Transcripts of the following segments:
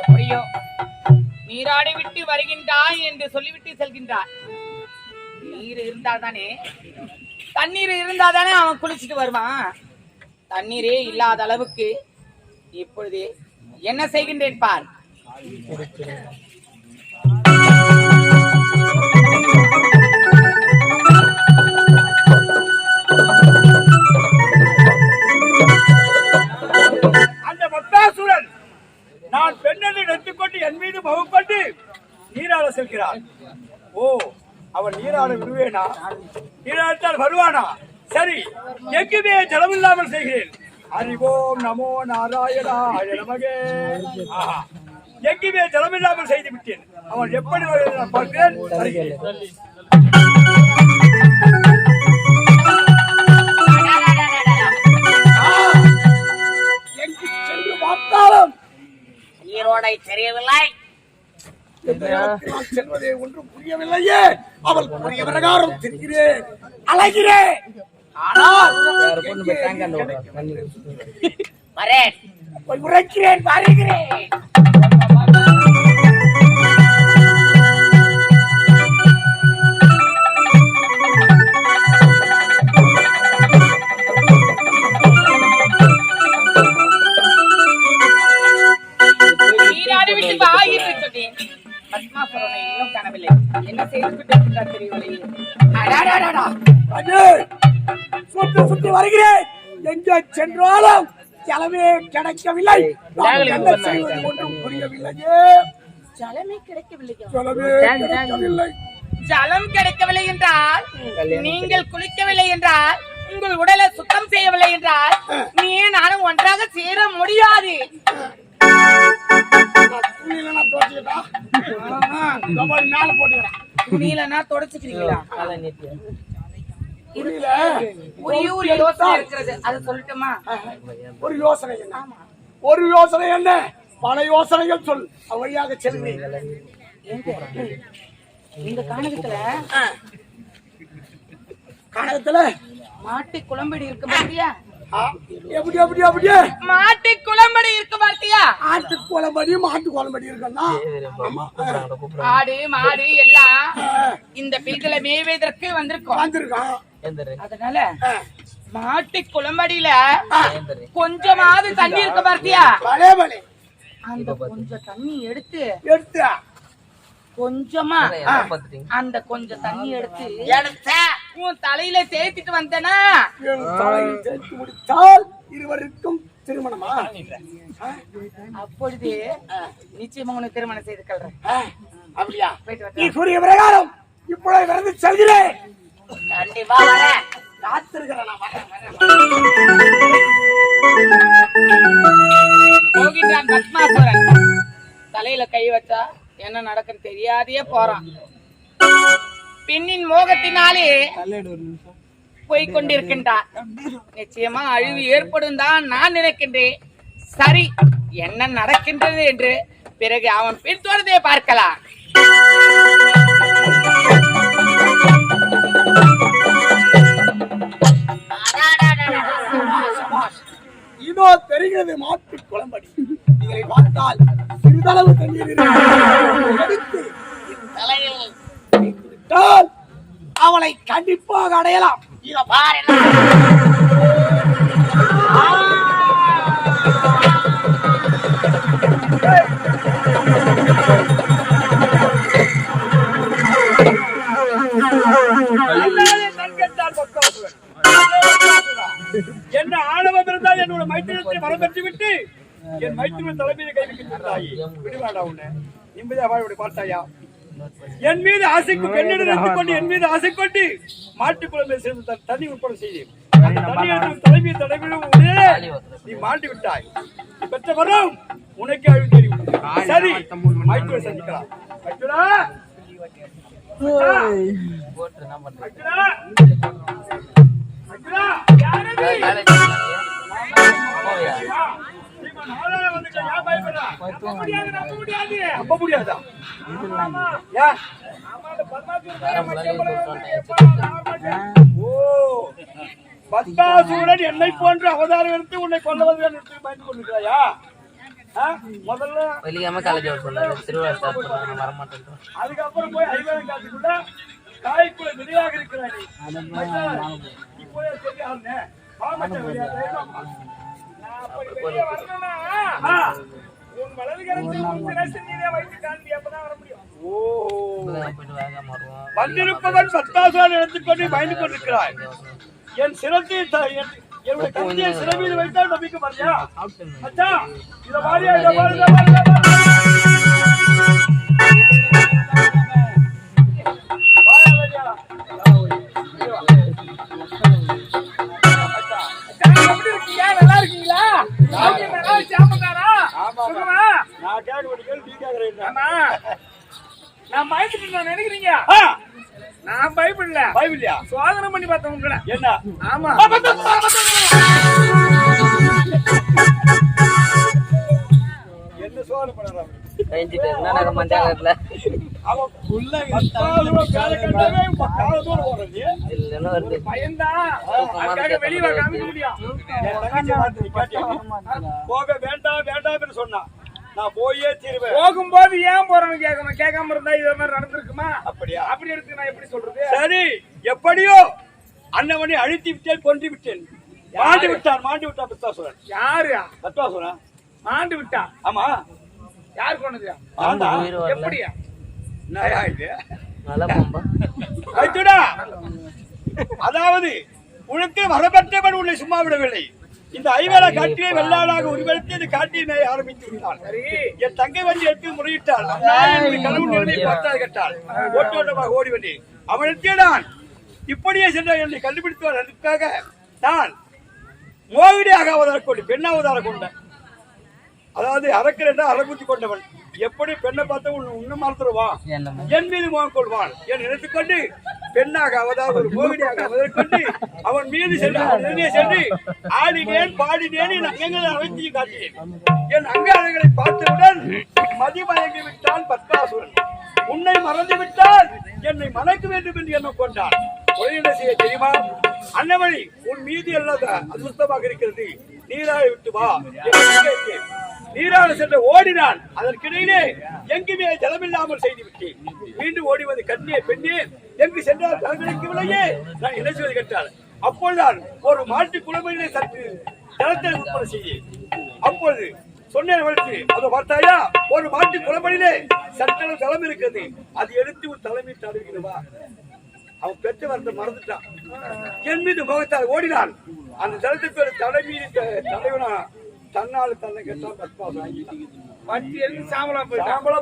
எப்படியோ நீராடி விட்டு வருகின்றாய் என்று சொல்லிவிட்டு செல்கின்றார். நீர் இருந்தாதானே, தண்ணீர் இருந்தாதானே அவன் குளிச்சுட்டு வருவான். தண்ணீரே இல்லாத அளவுக்கு இப்பொழுது என்ன செய்கின்றேன் பார். அந்த பத்தாசுரன் நான் பெண்ணை எடுத்துக்கொண்டு என் மீது பகுப்பட்டு நீராட செல்கிறான். ஓ, அவன் நீராட விடுவேனா? நீராட்டால் வருவானா? சரி, எங்குமே ஜலமில்லாமல் செய்கிறேன். அறிவோம் நமோ நாராயணாய நமகே. எங்குமே ஜலமில்லாமல் செய்து விட்டேன். அவன் எப்படி நான் பார்க்கிறேன். சென்று பார்த்தாலும் ஈரோடை தெரியவில்லை. செல்வதே ஒன்றும் புரியவில்லையே. அவள் புரிய பிரகாரம் தெரிகிறேன், அழகிறேன். ஆனால் உரைக்கிறேன், வருகிறேன். நீராடி விட்டு வா என்று சொன்னேன். பத்மாசுரனை இன்னும் காணவில்லை. என்ன செய்து விட்டார் தெரியவில்லை. சுற்றி சுற்றி வருகிறேன். எங்கே சென்றாலும் ஜலமே கிடைக்கவில்லை. என்ன செய்வது ஒன்றும் புரியவில்லையே. ஜலமே கிடைக்கவில்லையா? ஜலமே கிடைக்கவில்லை. ஜலம் கிடைக்கவில்லை என்றால், நீங்கள் குளிக்கவில்லை என்றால், உங்கள் உடலை சுத்தம் செய்யவில்லை என்றால், நீ நானும் ஒன்றாக சேர முடியாது. துணியிலனா தொடச்சுக்கிறீங்களா? ஒரு யோசனை இருக்கிறது, அது சொல்லட்டுமா? ஒரு யோசனை என்ன? ஒரு யோசனை என்ன? பல யோசனைகள் சொல், வழியாக செல்கிறேன். இந்த கானகத்துல மாட்டு குளம்படி இருக்க பார்த்தியா? எப்படி எப்படி அப்படியே மாட்டு குளம்படி இருக்க பார்த்தியா? ஆட்டு குளம்படி மாட்டு குளம்படி இருக்கா? ஆடு மாடு எல்லாம் இந்த பீதில மேய்வதற்கு வந்திருக்கோம். அதனால மாட்டு குளம்படியில கொஞ்சமாவது தண்ணி இருக்க பார்த்தியா? அந்த கொஞ்சம் தண்ணி எடுத்து கொஞ்சமா அந்த கொஞ்சம் தண்ணி எடுத்து உன் தலையில சேர்த்துட்டு வந்தனா முடித்தால் இருவருக்கும் திருமணமா? அப்பொழுது நிச்சயமா உனக்கு திருமணம் செய்து கொள்றேன். அப்படியா? நீ கூறிய பிரகாரம் இப்பொழுது வந்து செல்கிறேன். கண்டிப்பா வரேன். காத்திருக்கிறேன். போகின்றான் பத்மாசுரன். தலையில கை வச்சா என்ன நடக்குன்னு தெரியாதே போறான். பெண்ணின் மோகத்தினாலே போய்கொண்டிருக்கின்றார். நிச்சயமா அழிவு ஏற்படும் தான் நான் நினைக்கின்றேன். சரி, என்ன நடக்கின்றது என்று பிறகு அவன் பின்தொடர்ந்தே பார்க்கலாம். இதோ தெரிகிறது மாட்டு குளம்படி. இதை பார்த்தால் சிறிதளவு தண்ணீர் எடுத்து அவளை கண்டிப்பாக அடையலாம். இத பாரு, என்ன ஆணவம் இருந்தால் என்னோட மைத்திரத்தை மறந்துட்டு விட்டு என் மைத்திர தலைமையை கைவிட்டாயே. விடுவாடா உன்னை. நிம்மதியா வாழ்வதை பார்த்தாயா? என் மீது ஆசைக்கு பெண்ணிடம் எடுத்துக் கொண்டு என் மீது ஆசை கொண்டு மாட்டுக் குழந்தை சேர்ந்து தண்ணி உட்பட செய்தேன். தலைமையை தலைமையிலும் நீ மாட்டி விட்டாய். பெற்ற வரும் உனக்கு அழிவு தெரியும். சரி, மைத்திரை சந்திக்கலாம். பத்மாசூரன் என்னை போன்ற அவதாரம் எடுத்து உன்னை கொல்லுவது பயந்து கொண்டிருக்கிறாயா? முதல்ல வெள்ளிக்கிழமை காலேஜ் வர சொன்னாரு திருவிழா ஸ்டார்ட் பண்ணாங்க வரமாட்டேன் அதுக்கப்புறம் போய் ஐவரம் காட்டுக்குள்ள தாய்க்குள்ள விதையாக இருக்கிறாய் நீ போய் தெரியாதுன்னு மாமட்ட விளையாடுறேன் உன் வலது கரத்தில் உன் சிரசை நீரே வைத்து காண்பி அப்பதான் வர முடியும். போயிட்டு வேகமா வருவோம். வந்திருப்பவன் சத்தாசான் எடுத்துக்கொண்டு பயந்து கொண்டிருக்கிறாய். என் சிரத்தை என்னுடைய கருத்தியை சிறமீது வைத்தால் நம்பிக்கை பாரியா அச்சா இத பாரியா இத பாரு நல்லா இருக்கீங்களா? நான் கேட்க ஒரு கேள்வி நீ கேட்கறேன். நான் பயந்துட்டு நினைக்கிறீங்க? நான் பயப்படல. பயப்படலையா? சோதனை பண்ணி பார்த்தேன் உங்களை. என்ன? ஆமா. என்ன சோதனை பண்றாங்க? நாங்க மஞ்சாங்கத்துல அவன் உள்ள காலகட்டமே காலத்தோட போறது இல்லைன்னா வருது பயந்தான் அதுக்காக வெளியே காமிக்க முடியும். என் தங்கச்சி பார்த்து நீ கேட்டியா? போக வேண்டாம் வேண்டாம் சொன்னா நான் போயே தீருவேன். போகும்போது ஏன் போறேன்னு கேட்கணும். கேட்காம இருந்தா இது மாதிரி நடந்திருக்குமா? அப்படியா? அப்படி எடுத்து நான் எப்படி சொல்றது? சரி எப்படியோ அண்ணவனை அழித்து விட்டேன் கொன்று விட்டேன். மாண்டு விட்டான் பத்மாசுரன். யாரு பத்மாசுரன் மாண்டு விட்டா? ஆமா. யாரு கொண்டது? எப்படியா? நாயா இது நல்லா போம்பா ஆயிட்டுடா. அதாவது உனக்கு வரப்பட்டவன் உன்னை சும்மா விடவில்லை. இந்த ஐவர காட்டிலே வெள்ளாடாக உருவெடுத்து இந்த காட்டியை மேய ஆரம்பித்து விட்டாள். என் தங்கை வந்து எடுத்து முறையிட்டாள். கடவுள் நிலைமையை பார்த்தால் கேட்டாள். ஓட்டோட்டமாக ஓடி வந்தேன். அவனுக்கே நான் இப்படியே சென்ற என்னை கண்டுபிடித்துவார். அதுக்காக நான் மோகினியாக அவதார கொண்டு பெண்ணாவதார கொண்டேன். அதாவது அரக்கர் என்ற அறகுத்தி கொண்டவன் எப்படி பெண்ணை பார்த்த உன்னும் மறந்துடுவான், என் மீது மோகம் கொள்வான் என் நினைத்துக் கொண்டு பெண்ணாக அதாவது ஒரு மோகினியாக அவதார கொண்டு அவன் மீது சென்று ஆடினேன் பாடினேன் என் அங்கங்களை அமைத்து காட்டினேன். என் அங்காளங்களை பார்த்தவுடன் மதிமயங்கி விட்டான் பத்மாசுரன். உன்னை மறந்து விட்டால் என்னை மணக்க வேண்டும் என்று எண்ணம் கொண்டான். என்ன செய்ய தெரியுமா? அன்னமணி உன் மீது எல்லாத அதிர்ஷ்டமாக இருக்கிறது, நீராக விட்டு வா. நீராக சென்று ஓடினான். அதற்கிடையிலே எங்குமே ஜலமில்லாமல் செய்து விட்டேன். மீண்டும் ஓடி வந்து கண்ணியே பெண்ணே எங்கு சென்றால் தலைமைக்கவில்லையே நான் என்ன செய்வது கேட்டால் அப்பொழுதுதான் ஒரு மாட்டு குளமையிலே சற்று ஜலத்தை உட்பட செய்ய. அப்பொழுது சொன்னேன் வளர்ச்சி அதை பார்த்தாயா ஒரு மாட்டு குளமணியிலே சட்டள ஜலம் இருக்கிறது, அது எடுத்து ஒரு தலைமை தடுக்கிறவா. அவன் பெற்ற வரத்தை மறந்துட்டான். என் மீது முகத்தால் ஓடினான். அந்த ஜலத்தை தலைமீது தலைவனா தன்னால தன்னை கேட்டான். பத்மாசுரன் வாங்கிட்டான். பட்டி எடுத்து சாம்பலாம்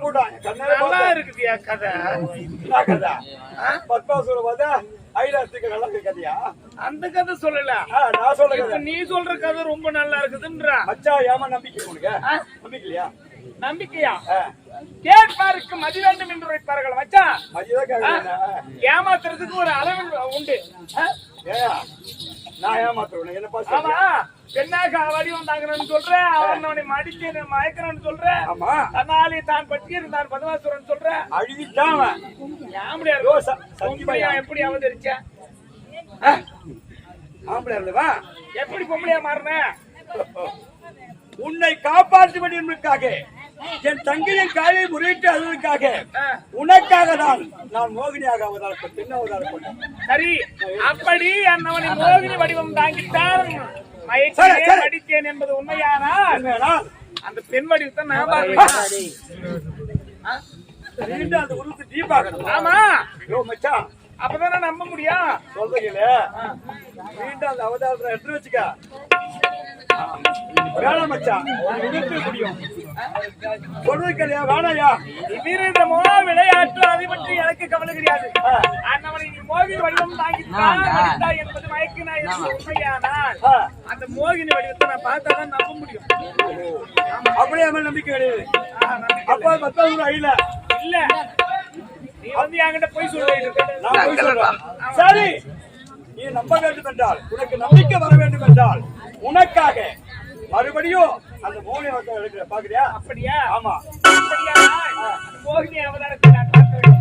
போட்டான். நல்லா இருக்குதியா கதை. கதை பத்மாசுரன் பார்த்தா ஐலாத்துக்கு நல்லா கதையா? அந்த கதை சொல்லல, நான் சொல்ல. நீ சொல்ற கதை ரொம்ப நல்லா இருக்குதுன்ற மச்சா. ஏமா நம்பிக்கை உனக்கு? நம்பிக்கையா? நம்பிக்கையா? கேட்பாருக்கு மதி வேண்டும் என்று வைப்பார்கள் மச்சா. ஏமாத்துறதுக்கு ஒரு அளவு உண்டு. நான் ஏமாத்துறேன் என்ன பாத்து? ஆமா, பெண்ணாக வழி வந்தாங்கன்னு சொல்ற, அவனை மடிக்க மயக்கிறன்னு சொல்ற. ஆமா, தன்னாலே தான் பட்டியல் பத்மாசுரன் சொல்ற. அழுவிட்டான் எப்படி அவதரிச்ச? ஆம்பளையா எப்படி பொம்பளையா மாறின? உன்னை காப்பாற்ற வேண்டும் என்பதற்காக, என் தங்கையின் காயை முறையிட்டு அதற்காக உனக்காக நான் மோகினியாக அவதாரம் பெண் அவதாரம் கொண்டேன். சரி, அப்படி அன்னவனை மோகினி வடிவம் தாங்கித்தான் அடித்தேன் என்பது உண்மையானால் அந்த பெண் வடிவத்தை நான் பார்க்கிறேன். அந்த உருவத்தை நீ பார்க்கணும். ஆமா மச்சான், அப்பதானே நம்ப முடியும். சொல்றீங்கள மீண்டும் அந்த அவதாரத்தை எடுத்து வச்சுக்க. வேணாம் மச்சான், முடியும் சொல்றதுக்கலையா? வேணாயா? வீரமோ விளையாட்டு அதை பற்றி எனக்கு கவலை கிடையாது. அண்ணவனை நீ மோகினி வடிவம் தாங்கித்தான் என்பது மயக்கினா உண்மையானால் அந்த மோகினி வடிவத்தை நான் பார்த்தாதான் நம்ப முடியும். அப்படியே நம்பிக்கை கிடையாது. அப்ப 10,000 இல்ல இல்ல, நீ வந்து என்கிட்ட போய் சொல்றேன். சரி, நீ நம்ப வேண்டும் என்றால், உனக்கு நம்பிக்கை வர வேண்டும் என்றால், உனக்காக மறுபடியும் அந்த மோகினி அவதாரம் எடுக்கிற பாக்குறியா? அப்படியா? ஆமா. மோகினி அவதாரத்தை நான் பார்க்க வேண்டும்.